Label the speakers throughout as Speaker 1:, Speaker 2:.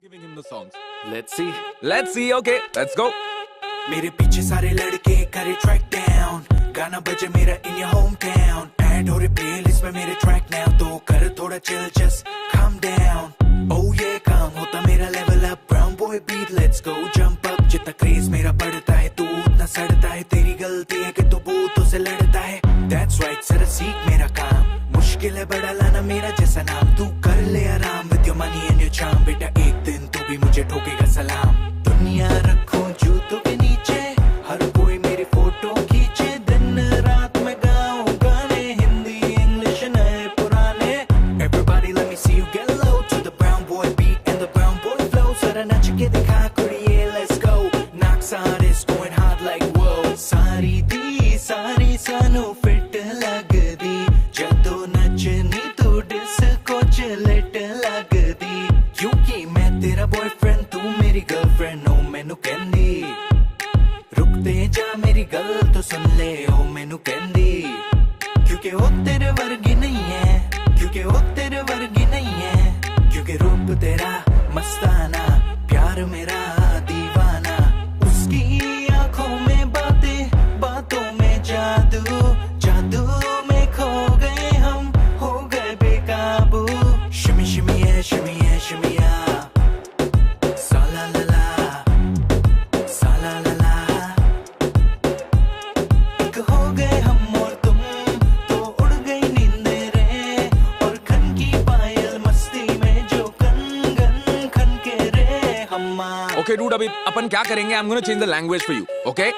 Speaker 1: Giving him the songs. Let's see. Okay, let's go.
Speaker 2: मेरे पीछे सारे लड़के करे ट्रैक डाउन, गाना बजे मेरा in your home town, add हो रहे प्लेलिस्ट में मेरे ट्रैक नाउ, तो कर थोड़ा chill, just calm down. Oh yeah, काम होता मेरा level up, brown boy beat, let's go jump up. जितना क्रेज मेरा बढ़ता है तू उतना सड़ता है, तेरी गलती है कि तू बूतों से लड़ता है. That's right, जरा सीख मेरा काम, मुश्किल है बड़ा लाना मेरा जैसा नाम. तू कर ले आराम with your money and your charm, बेटा एक दिन तू भी मुझे ठोकेगा सलाम. दुनिया रखूं जूतों के नीचे, हर कोई मेरी फोटो खींचे, दिन रात में गाऊं गाने, हिंदी इंग्लिश नए पुराने. Everybody let me see you get low to the brown boy beat and the brown boy flow. जरा नाच के दिखा कुड़िए, let's go. Knocks on is going hard like whoa. सारी दी सारी सानू फिट लग दी, जदों नचनी तू डिस्को च लेट लग दी. क्योंकि मैं तेरा बॉयफ्रेंड, तू मेरी गर्लफ्रेंड. ओ मैनू कहंदी रुकते जा मेरी गल तो सुन ले, ओ मैनू कहंदी क्योंकि वो तेरे वर्गी नहीं है, क्योंकि वो तेरे वर्गी नहीं है, क्योंकि रूप तेरा मस्ताना, प्यार मेरा दीवाना. उसकी आंखों में बातें, बातों में जादू, जादू में खो गए हम, हो गए बेकाबू. शिमी शिमी है शिमी है शिमिया, साला ला ला, साला ला ला. एक हो गए हम और तुम, तो उड़ गई नींदें रे, और खन की पायल मस्ती में जो कन गन खन के रे हम्मा.
Speaker 1: Okay, dude, अभी अपन क्या करेंगे? I'm gonna change the language for you. Okay?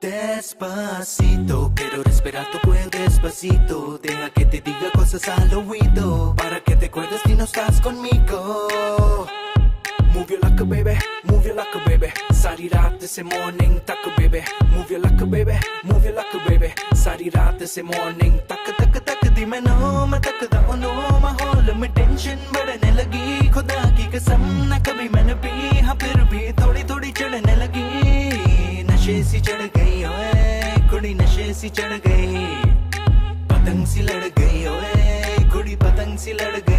Speaker 2: Despacito, quiero respirar tu cuello despacito, deja que te diga cosas al oído, para que te acuerdes si no estás conmigo. Move your luck, baby, move your luck, baby, सारी रात से morning तक, baby. Move your luck, baby, move your luck, baby, सारी रात से morning तक तक तक दी मैं तकदा नो माहौल में टेंशन बढ़ने लगी, खुदा की कसम न कभी मैंने पी, हाँ फिर भी थोड़ी थोड़ी चढ़ने लगी. नशे सी चढ़ गई ओए कुड़ी, नशे सी चढ़ गई, पतंग सी लड़ गई ओए कुड़ी, पतंग सी लड़ गई.